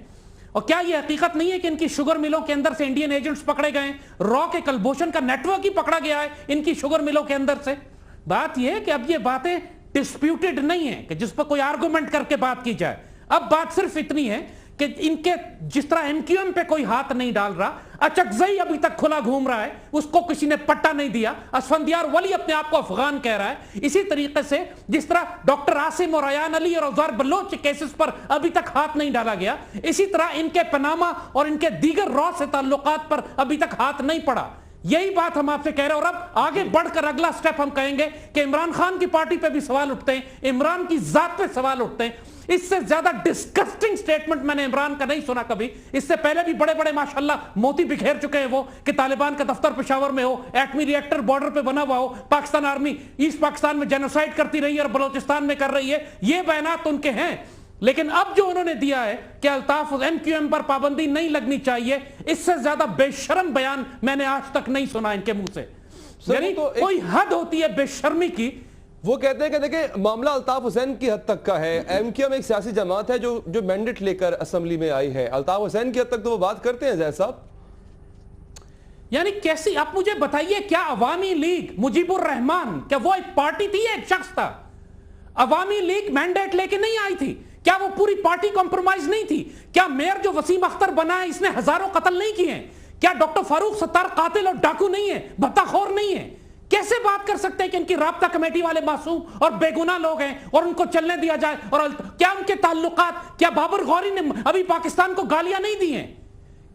और क्या ये हकीकत नहीं है कि इनकी शुगर मिलों के अंदर से इंडियन एजेंट्स पकड़े गए, रॉ के कलभूषण का नेटवर्क ही पकड़ा गया है इनकी शुगर मिलों के अंदर से? बात यह है कि अब ये बातें डिस्प्यूटेड नहीं है कि जिस पर कोई आर्गुमेंट करके बात की जाए। अब बात सिर्फ इतनी है कि इनके जिस तरह एमक्यूएम पे कोई हाथ नहीं डाल रहा, अचकजई अभी तक खुला घूम रहा है, उसको किसी ने पट्टा नहीं दिया, असफंदियार वली अपने आप को अफगान कह रहा है, इसी तरीके से जिस तरह डॉक्टर आसिम और अयान अली और औजार बलोच के केसेस पर अभी तक हाथ नहीं डाला गया, इसी तरह इनके पनामा और इनके दीगर रॉ से ताल्लुकात पर अभी तक हाथ नहीं पड़ा। यही बात हम आपसे कह रहे हैं। और अब आगे बढ़कर अगला स्टेप हम कहेंगे कि इमरान खान की पार्टी पे भी सवाल उठते हैं, इमरान की जात पे सवाल उठते हैं। इससे ज्यादा डिस्गस्टिंग स्टेटमेंट मैंने इमरान का नहीं सुना कभी। इससे पहले भी बड़े बड़े माशाल्लाह मोती बिखेर चुके हैं वो, कि तालिबान का दफ्तर पेशावर में हो, एटमी रिएक्टर बॉर्डर पे बना हुआ हो, पाकिस्तान आर्मी ईस्ट पाकिस्तान में जेनोसाइड करती रही है और बलोचिस्तान में कर रही है, ये बयानात उनके हैं। लेकिन अब जो उन्होंने दिया है कि अल्ताफ एमक्यूएम पर पाबंदी नहीं लगनी चाहिए, इससे ज्यादा बेशर्म बयान मैंने आज तक नहीं सुना इनके मुंह से। यानी तो कोई हद होती है बेशर्मी की।
वो कहते हैं कि देखिए मामला अल्ताफ हुसैन की हद तक का है। एमक्यूएम एक सियासी जमात है जो मैंडेट लेकर असेंबली में आई है। अल्ताफ हुसैन की हद तक तो वो बात करते हैं जैद साहब।
यानी कैसी, आप मुझे बताइए, क्या अवामी लीग मुजीबुर रहमान, क्या वो एक पार्टी थी, एक शख्स था? अवामी लीग मैंडेट लेके नहीं आई थी। क्या वो पूरी पार्टी कॉम्प्रोमाइज नहीं थी? क्या मेयर जो वसीम अख्तर बना है इसने हजारों कत्ल नहीं किए हैं? क्या डॉक्टर फारूक सत्तार कातिल और डाकू नहीं है, भत्ताखोर नहीं है? कैसे बात कर सकते हैं कि इनकी राब्ता कमेटी वाले मासूम और बेगुनाह लोग हैं और उनको चलने दिया जाए? और क्या उनके ताल्लुकात, क्या बाबर गौरी ने अभी पाकिस्तान को गालियां नहीं दी हैं?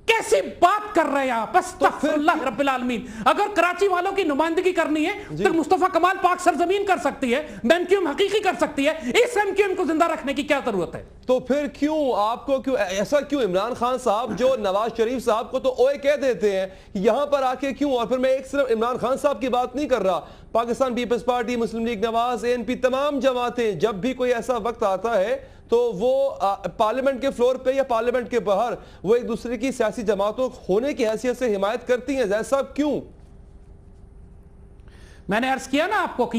कैसी बात कर रहे हैं आप? अस्तगफिरुल्लाह रब्बिल आलमीन। अगर कराची वालों की नुमाइंदगी करनी है तो मुस्तफा कमाल पाक सरजमीन कर सकती है, एमक्यूएम हकीकी कर सकती है। इस एमक्यूएम को जिंदा रखने की क्या जरूरत है?
तो फिर क्यों आपको, क्यों ऐसा, क्यों इमरान खान साहब जो नवाज शरीफ साहब को तो ओए कह देते हैं, यहां पर आके क्यों? और फिर मैं एक सिर्फ इमरान खान साहब की बात नहीं कर रहा, पाकिस्तान पीपल्स पार्टी, मुस्लिम लीग नवाज, एएनपी, तमाम जमातें, जब भी कोई ऐसा वक्त आता है तो वो पार्लियामेंट के फ्लोर पे या पार्लियामेंट के बाहर वो एक दूसरे की सियासी जमातों होने की हैसियत से हिमायत करती हैं। जैद साहब क्यों?
मैंने अर्ज किया ना आपको कि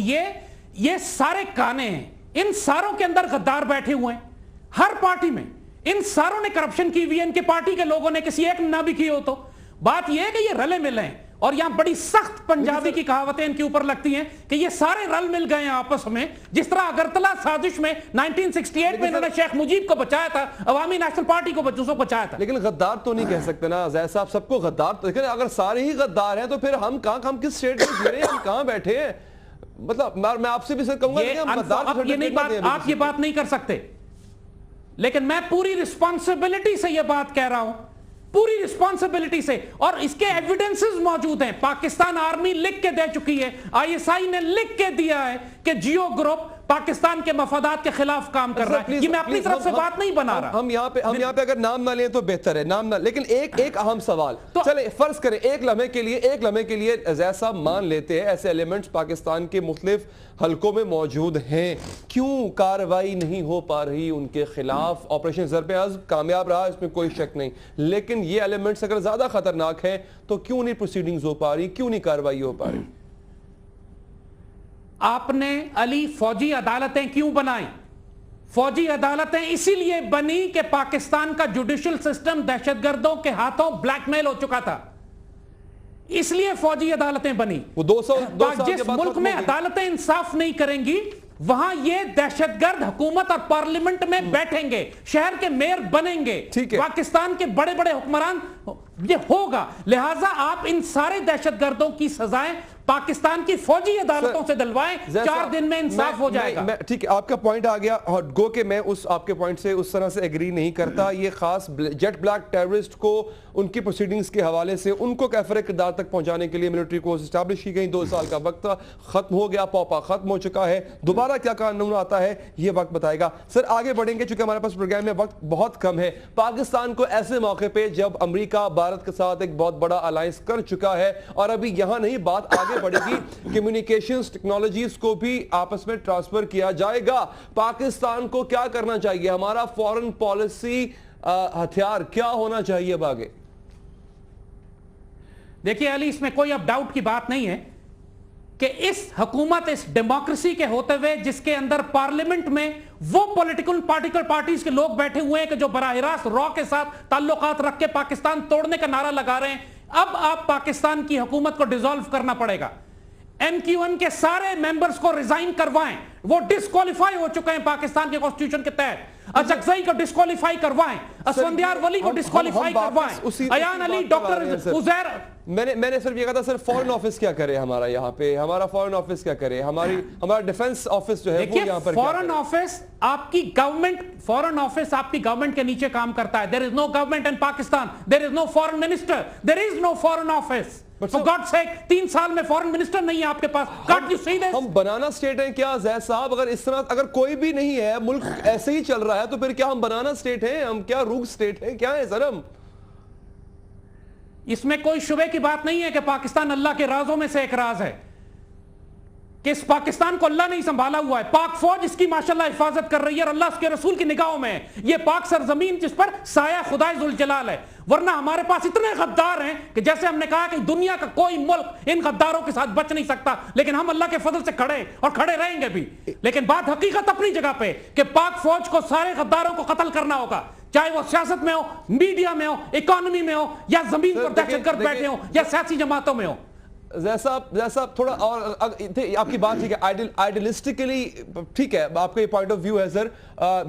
ये सारे काने हैं, इन सारों के अंदर गद्दार बैठे हुए हैं हर पार्टी में। इन सारों ने करप्शन की हुई है, इनके पार्टी के लोगों ने, किसी एक ने ना भी की हो तो। बात यह है कि ये रले मिले हैं और यहां बड़ी सख्त पंजाबी की कहावतें इनके ऊपर लगती हैं कि ये सारे रल मिल गए हैं आपस में। जिस तरह अगरतला साजिश में 1968 में इन्होंने शेख मुजीब को बचाया था, अवामी नेशनल पार्टी को बच्चों बचाया था।
लेकिन गद्दार तो नहीं कह सकते ना जैद साहब, सबको गद्दार। लेकिन अगर सारे ही गद्दार हैं तो फिर हम किस स्टेट में जी रहे हैं, हम कहां बैठे हैं? मतलब मैं आपसे भी सर कहूंगा
आप ये बात नहीं कर सकते, लेकिन मैं पूरी रिस्पॉन्सिबिलिटी से ये बात कह रहा हूं, पूरी रिस्पॉन्सिबिलिटी से। और इसके एविडेंसेस मौजूद हैं। पाकिस्तान आर्मी लिख के दे चुकी है, आईएसआई ने लिख के दिया है कि जियो ग्रुप पाकिस्तान के मफादात के खिलाफ काम कर रहा है। ये मैं अपनी तरफ से बात नहीं बना रहा।
हम यहाँ पे अगर नाम ना लें तो बेहतर है, नाम ना। लेकिन एक अहम सवाल, तो चले फर्ज करें एक लम्हे के लिए जैद साहब मान लेते हैं ऐसे एलिमेंट्स पाकिस्तान के मुख्तलिफ हलकों में मौजूद हैं, क्यों कार्रवाई नहीं हो पा रही उनके खिलाफ? ऑपरेशन ज़रब अज़्ब कामयाब रहा, इसमें कोई शक नहीं, लेकिन ये एलिमेंट्स अगर ज्यादा खतरनाक है तो क्यों नहीं प्रोसीडिंग्स हो पा रही, क्यों नहीं कार्रवाई हो पा रही?
आपने अली फौजी अदालतें क्यों बनाई? फौजी अदालतें इसीलिए बनी कि पाकिस्तान का जुडिशियल सिस्टम दहशतगर्दों के हाथों ब्लैकमेल हो चुका था, इसलिए फौजी अदालतें बनी।
वो 200 साल
जिस मुल्क में अदालतें इंसाफ नहीं करेंगी वहां ये दहशतगर्द हुकूमत और पार्लियामेंट में बैठेंगे, शहर के मेयर बनेंगे, पाकिस्तान के बड़े बड़े हुक्मरान, ये होगा। लिहाजा आप इन सारे दहशतगर्दों की सजाएं पाकिस्तान की फौजी अदालतों से दिलवाएं, 4 दिन में इंसाफ हो जाएगा।
ठीक है, आपका पॉइंट आ गया। और गो के मैं उस आपके पॉइंट से उस तरह से एग्री नहीं करता। ये खास जेट ब्लैक टेररिस्ट को उनकी प्रोसीडिंग्स के हवाले से उनको कैफरे किरदार तक पहुंचाने के लिए मिलिट्री कोर्स एस्टैब्लिश की गई। 2 साल का वक्त खत्म हो गया, पौपा खत्म हो चुका है। दोबारा क्या कानून आता है ये वक्त बताएगा। सर आगे बढ़ेंगे चूंकि हमारे पास प्रोग्राम में वक्त बहुत कम है। पाकिस्तान को ऐसे मौके पे जब अमेरिका भारत के साथ एक बहुत बड़ा अलायंस कर चुका है और अभी यहां नहीं बात आगे आगे बढ़ेगी, कम्युनिकेशंस टेक्नोलॉजीज को भी आपस में ट्रांसफर किया जाएगा। पाकिस्तान को क्या करना चाहिए, हमारा फॉरेन पॉलिसी हथियार क्या होना चाहिए अब आगे?
देखिए अली, इसमें कोई अब डाउट की बात नहीं है कि इस हुकूमत, इस डेमोक्रेसी के होते हुए जिसके अंदर पार्लियामेंट में वो पॉलिटिकल पार्टीज के लोग बैठे हुए हैं कि जो बराह रास्त रॉ के साथ ताल्लुकात रख के पाकिस्तान तोड़ने का नारा लगा रहे हैं, अब आप पाकिस्तान की हुकूमत को डिसॉल्व करना पड़ेगा। MQM के सारे मेंबर्स को रिजाइन करवाएं, वो डिस्क्वालीफाई हो चुके हैं पाकिस्तान के कॉन्स्टिट्यूशन के तहत। अचकजई को डिस्क्वालीफाई करवाएं, असफंदियार वली को डिस्क्वालीफाई करवाएं, अयान अली, डॉक्टर उजैर।
मैंने सिर्फ ये कहा था सर, फॉरेन ऑफिस क्या करे हमारा यहाँ पे, हमारा फॉरेन ऑफिस क्या करे, हमारा डिफेंस ऑफिस जो है वो यहाँ पर
फॉरेन ऑफिस आपकी गवर्नमेंट, फॉरेन ऑफिस आपकी गवर्नमेंट के नीचे काम करता है। There is no government in Pakistan, there is no foreign minister, there is no foreign office. For God's sake, 3 साल में फॉरेन मिनिस्टर नहीं है आपके पास। Can't you see this?
हम बनाना स्टेट हैं क्या जैद साहब? अगर इस तरह, अगर कोई भी नहीं है, मुल्क ऐसे ही चल रहा है, तो फिर क्या हम बनाना स्टेट हैं? हम क्या रूग स्टेट हैं? क्या है सर हम?
इसमें कोई शुबे की बात नहीं है कि पाकिस्तान अल्लाह के राजों में से एक राज है, कि इस पाकिस्तान को अल्लाह नहीं संभाला हुआ है। पाक फौज इसकी माशाल्लाह हिफाजत कर रही है और अल्लाह उसके रसूल की निगाहों में है। ये पाक सरजमीन जिस पर साया खुदाए जुल जलाल है। वरना हमारे पास इतने गद्दार हैं कि जैसे हमने कहा कि दुनिया का कोई मुल्क इन गद्दारों के साथ बच नहीं सकता, लेकिन हम अल्लाह के फजल से खड़े और खड़े रहेंगे भी। लेकिन बात हकीकत अपनी जगह पे कि पाक फौज को सारे गद्दारों को कत्ल करना होगा, चाहे वो सियासत में हो, मीडिया में हो, इकोनॉमी में हो, या जमीन पर दहशतगर्द बैठे हो, या सियासी जमातों में हो।
जैसा थोड़ा और आपकी बात ठीक है, आइडियलिस्टिकली ठीक है, आपका ये पॉइंट ऑफ व्यू है सर,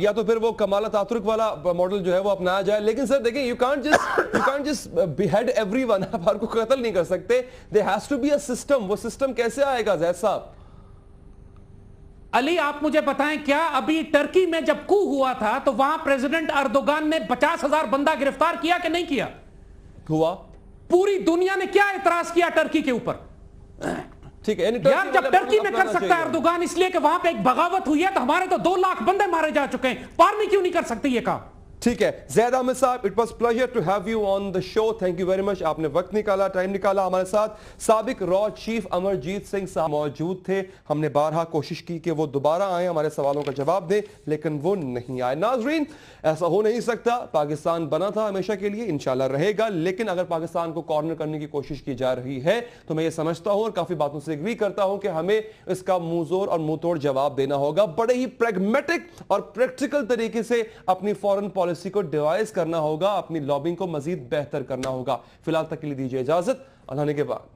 या तो फिर वो कमाल अतातुर्क वाला मॉडल जो है वो अपनाया जाए। लेकिन सर देखिए, you can't just behead everyone, आप हर को कत्ल नहीं कर सकते। There has to be a system. वो सिस्टम कैसे आएगा जैद साहब?
अली, आप मुझे बताएं, क्या अभी टर्की में जब कू हुआ था तो वहां प्रेसिडेंट अर्दोगान ने 50,000 बंदा गिरफ्तार किया कि नहीं किया?
हुआ।
पूरी दुनिया ने क्या एतराज किया टर्की के ऊपर?
ठीक है
यार, जब टर्की में कर सकता है अर्दोगान इसलिए कि वहां पे एक बगावत हुई है, तो हमारे तो 2 लाख बंदे मारे जा चुके हैं, पार्मी क्यों नहीं कर सकती ये काम?
ठीक है ज़ैद अहमद साहब, it was pleasure to have you on the show. Thank you very much, आपने वक्त निकाला, टाइम निकाला। हमारे साथ साबिक रॉ चीफ अमरजीत सिंह साहब मौजूद थे। हमने बारहा कोशिश की कि वो दोबारा आए, हमारे सवालों का जवाब दें, लेकिन वो नहीं आए। नाजरीन, ऐसा हो नहीं सकता। पाकिस्तान बना था हमेशा के लिए, इंशाल्लाह रहेगा, लेकिन अगर पाकिस्तान को कॉर्नर करने की कोशिश की जा रही है तो मैं ये समझता हूं और काफी बातों से एग्री करता हूं कि हमें इसका मुंहजोर और मुंहतोड़ जवाब देना होगा। बड़े ही प्रैग्मेटिक और प्रैक्टिकल तरीके से अपनी फॉरेन पॉलिसी को डिवाइस करना होगा, अपनी लॉबिंग को मजीद बेहतर करना होगा। फिलहाल तक के लिए दीजिए इजाजत, अल्लाह ने के बाद।